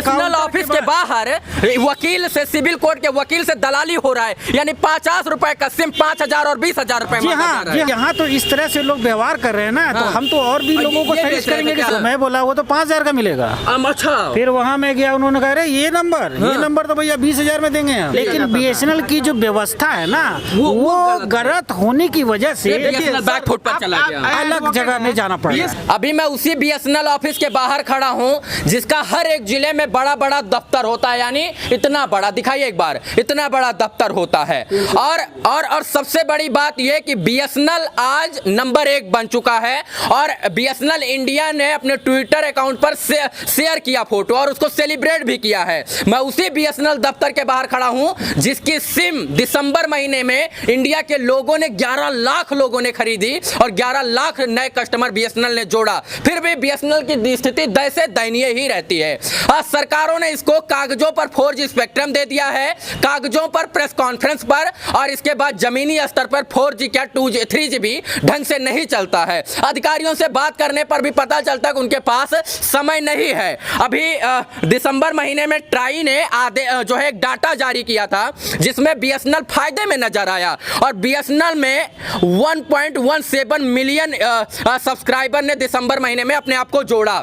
BSNL office के बाहर वकील से, सिविल कोर्ट के वकील से दलाली हो रहा है, यानी 50 रुपए का सिम 5000 और 20,000 रुपए जी हाँ, यहाँ तो इस तरह से लोग व्यवहार कर रहे हैं ना, तो हम तो और भी लोगों को सजेस्ट करेंगे कि मैं बोला वो तो 5,000 का मिलेगा। अच्छा, फिर वहाँ मैं गया, उन्होंने कहा ये नंबर तो भैया 20,000 में देंगे हम। लेकिन बीएसएनएल की जो व्यवस्था है ना वो गलत होने की वजह से बैक फुट पर चला गया, अलग जगह में जाना पड़ा। अभी मैं उसी बीएसएनएल ऑफिस के बाहर खड़ा हूँ जिसका हर एक जिले में बड़ा बड़ा दफ्तर होता है, यानी इतना बड़ा, दिखाइए एक बार, इतना बड़ा दफ्तर होता है। और सबसे बड़ी बात यह कि बीएसएनएल आज नंबर 1 बन चुका है और बीएसएनएल इंडिया ने अपने ट्विटर अकाउंट पर शेयर किया फोटो और उसको सेलिब्रेट भी किया है। मैं उसी बीएसएनएल दफ्तर के बाहर खड़ा हूं जिसकी सिम दिसंबर महीने में इंडिया के लोगों ने 11 लाख लोगों ने खरीदी और 11 लाख नए कस्टमर बीएसएनएल ने जोड़ा। फिर भी बीएसएनएल की स्थिति वैसे दयनीय ही रहती है। आज सरकारों ने इसको कागजों पर 4G स्पेक्ट्रम दे दिया है, कागजों पर, प्रेस कॉन्फ्रेंस पर, और इसके बाद जमीनी स्तर पर 4G क्या 2G 3G भी ढंग से नहीं चलता है। अधिकारियों से बात करने पर भी पता चलता है कि उनके पास समय नहीं है। अभी दिसंबर महीने में ट्राई ने जो है एक डाटा जारी किया था जिसमें बीएसएनएल फायदे में नजर आया और बीएसएनएल में 1.17 मिलियन सब्सक्राइबर ने दिसंबर महीने में अपने आप को जोड़ा।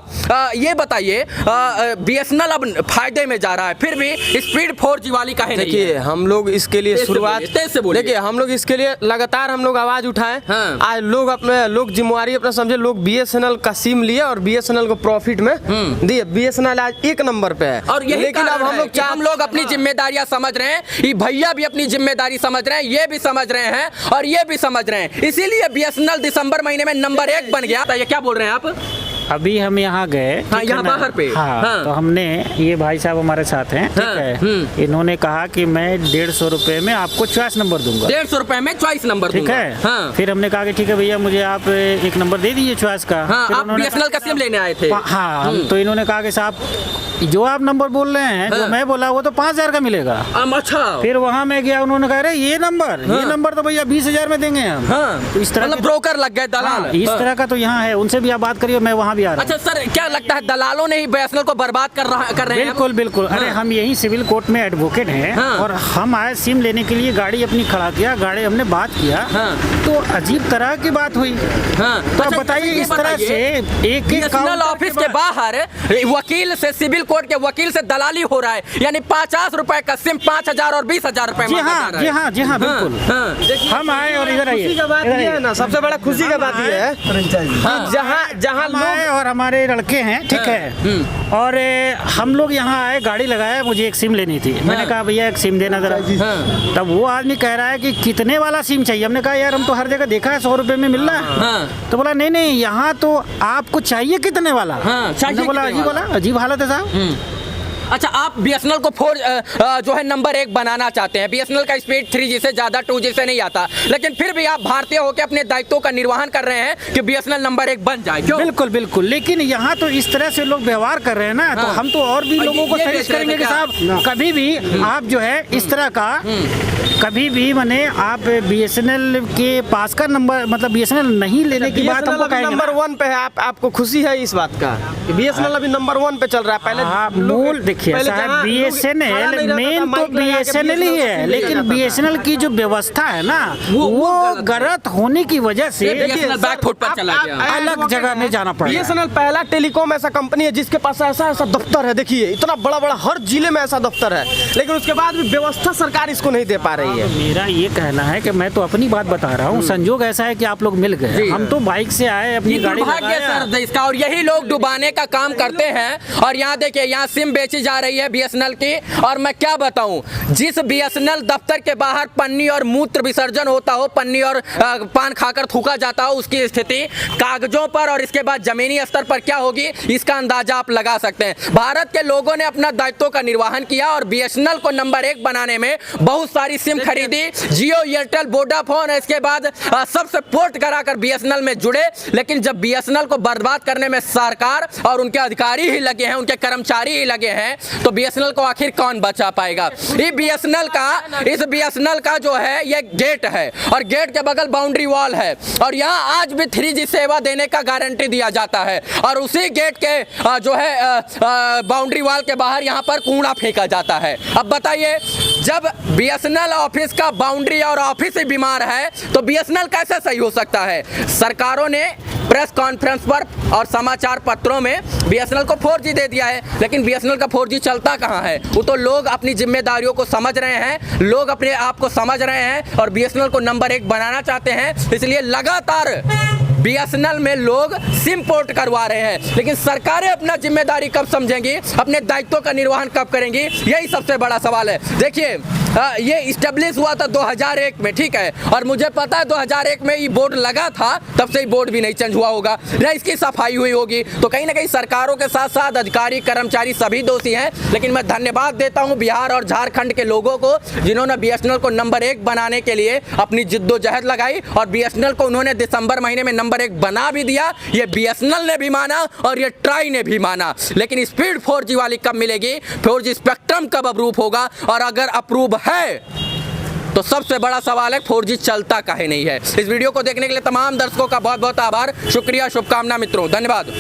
ये बताइए, बीएसएनएल अब फायदे में जा रहा है, फिर भी स्पीड 4G वाली काहे नहीं है? देखिए, हम लोग इसके लिए शुरुआत, देखिए हम लोग इसके लिए लगातार हम लोग आवाज उठाए। हाँ। आज लोग जिम्मेवारी अपना समझे, लोग बीएसएनएल का सिम लिए और बीएसएनएल को प्रॉफिट में दिए। बीएसएनएल आज 1 नंबर पे है, और यही लेकिन अब हम लोग अपनी जिम्मेदारियां समझ रहे हैं, ये भैया भी अपनी जिम्मेदारी समझ रहे हैं, ये भी समझ रहे हैं और ये भी समझ रहे हैं, इसीलिए बीएसएनएल दिसंबर महीने में नंबर 1 बन गया। ये क्या बोल रहे हैं आप? अभी हम यहाँ गए, हाँ, यहाँ बाहर पे, हाँ, तो हमने, ये भाई साहब हमारे साथ हैं, ठीक है, इन्होंने कहा कि मैं 150 रुपए में आपको चॉइस नंबर दूंगा। 150 रुपए में चॉइस नंबर, ठीक है। हाँ। फिर हमने कहा कि ठीक है भैया, मुझे आप एक नंबर दे दीजिए चॉइस का। हाँ, आप बीएसएनएल का सिम लेने आए थे? हाँ, तो इन्होंने कहा कि साहब जो आप नंबर बोल रहे हैं, जो मैं बोला वो तो 5,000 का मिलेगा। अच्छा, फिर वहाँ मैं गया, उन्होंने कहा ये नंबर तो भैया 20,000 में देंगे हम। तो इस तरह ब्रोकर लग गए, दलाल। इस तरह का तो यहाँ है, उनसे भी आप बात करिए, मैं वहाँ भी आ रहा हूँ। अच्छा सर, क्या लगता है दलालों ने ही बीएसएनएल को बर्बाद कर रहे हैं? बिल्कुल। अरे हम यही सिविल कोर्ट में एडवोकेट हैं और हम आए सिम लेने के लिए, गाड़ी अपनी खड़ा किया, गाड़ी हमने बात किया, तो अजीब तरह की बात हुई। तो आप बताइए, इस तरह से एक बीएसएनएल ऑफिस के बाहर वकील से, सिविल कोर्ट के वकील से दलाली हो रहा है, यानी 50 रुपए का सिम 5000 और 20,000 रुपए। जी हाँ, बिल्कुल। हम आए और इधर आइए, ना सबसे बड़ा खुशी का बात ये है जहाँ लोग और हमारे लड़के हैं, ठीक है, और हम लोग यहाँ आए, गाड़ी लगाया, मुझे एक सिम लेनी थी। मैंने कहा भैया एक सिम देना जरा। तब वो आदमी कह रहा है कि कितने वाला सिम चाहिए। हमने कहा यार हम तो हर जगह देखा है 100 रुपए में मिल रहा है। तो बोला नहीं, यहाँ तो आपको चाहिए कितने वाला। हमने बोला अजीब हालत है साहब। अच्छा, आप बीएसएनएल को जो है नंबर 1 बनाना चाहते हैं। बीएसएनएल का स्पीड 3G से ज्यादा 2G से नहीं आता, लेकिन फिर भी आप भारतीय होकर अपने दायित्वों का निर्वहन कर रहे हैं कि बीएसएनएल नंबर 1 बन जाए। क्यों? बिल्कुल। लेकिन यहाँ तो इस तरह से लोग व्यवहार कर रहे हैं ना, तो हम तो और भी लोगों को सजेस्ट करेंगे कि साहब कभी भी आप जो है इस तरह का, कभी भी माने आप बीएसएनएल के पास का नंबर, मतलब बीएसएनएल नहीं लेने की बात हमको कहेंगे। नंबर 1 पे है, आपको खुशी है इस बात का? बीएसएनएल अभी नंबर 1 पे चल रहा है। पहले मूल देखिए साहब, बीएसएनएल मेन तो बीएसएनएल ही है, लेकिन बीएसएनएल की जो व्यवस्था है ना वो गलत होने की वजह से बैक फुट पर चला गया, अलग जगह में जाना पड़ा। बीएसएनएल पहला टेलीकॉम ऐसा कंपनी है जिसके पास ऐसा दफ्तर है। देखिए इतना बड़ा हर जिले में ऐसा दफ्तर है, लेकिन उसके बाद भी व्यवस्था सरकार इसको नहीं दे पा रही है। मेरा ये कहना है कि मैं तो अपनी बात बता रहा हूँ, संजोग ऐसा है कि आप लोग मिल गए, हम तो बाइक से आए, अपनी गाड़ी सर इसका, और यही लोग डुबाने का काम करते हैं। और यहाँ देखिए, यहाँ सिम बेची जा रही है बीएसएनएल की, और मैं क्या बताऊं, जिस बीएसएनएल दफ्तर के बाहर पन्नी और मूत्र विसर्जन होता हो, पन्नी और पान खाकर थूका जाता हो, उसकी स्थिति कागजों पर और इसके बाद जमीनी स्तर पर क्या होगी, इसका अंदाजा आप लगा सकते हैं। भारत के लोगों ने अपना दायित्व का निर्वहन किया और बीएसएनएल को नंबर 1 बनाने में बहुत सारी सिम सिम खरीदी, जियो, एयरटेल, वोडाफोन, इसके बाद सबसे पोर्ट कराकर बीएसएनएल में जुड़े। लेकिन जब बीएसएनएल को बर्बाद करने में सरकार और उनके अधिकारी ही लगे हैं, उनके कर्मचारी ही लगे हैं, तो बीएसएनएल को आखिर कौन बचा पाएगा? इस बीएसएनएल का जो है ये गेट है और गेट के बगल बाउंड्री वॉल है और यहाँ आज भी 3G सेवा देने का गारंटी दिया जाता है और उसी गेट के जो है बाउंड्री वॉल के बाहर यहाँ पर कूड़ा फेंका जाता है। अब बताइए, जब बीएसएनएल ऑफिस का बाउंड्री और ऑफिस ही बीमार है तो बीएसएनएल कैसे सही हो सकता है? सरकारों ने प्रेस कॉन्फ्रेंस पर और समाचार पत्रों में बीएसएनएल को 4G दे दिया है, लेकिन बीएसएनएल का 4G चलता कहाँ है? वो तो लोग अपनी जिम्मेदारियों को समझ रहे हैं, लोग अपने आप को समझ रहे हैं और बीएसएनएल को नंबर 1 बनाना चाहते हैं, इसलिए लगातार बीएसएनएल में लोग सिम पोर्ट करवा रहे हैं। लेकिन सरकारें अपना जिम्मेदारी कब समझेंगी, अपने दायित्वों का निर्वहन कब करेंगी, यही सबसे बड़ा सवाल है। देखिए, ये इस्टेब्लिश हुआ था 2001 में, ठीक है, और मुझे पता है 2001 में ये बोर्ड लगा था, तब से ही बोर्ड भी नहीं चेंज हुआ होगा, ना इसकी सफाई हुई होगी। तो कहीं ना कहीं सरकारों के साथ साथ अधिकारी, कर्मचारी सभी दोषी हैं। लेकिन मैं धन्यवाद देता हूं बिहार और झारखंड के लोगों को, जिन्होंने बीएसएनएल को नंबर 1 बनाने के लिए अपनी जिद्दोजहद लगाई और बीएसएनएल को उन्होंने दिसंबर महीने में नंबर 1 बना भी दिया। ये बीएसएनएल ने भी माना और ये ट्राई ने भी माना। लेकिन स्पीड 4G वाली कब मिलेगी, 4G स्पेक्ट्रम कब अप्रूव होगा, और अगर अप्रूव है तो सबसे बड़ा सवाल है 4G चलता काहे नहीं है। इस वीडियो को देखने के लिए तमाम दर्शकों का बहुत बहुत आभार, शुक्रिया, शुभकामना मित्रों, धन्यवाद।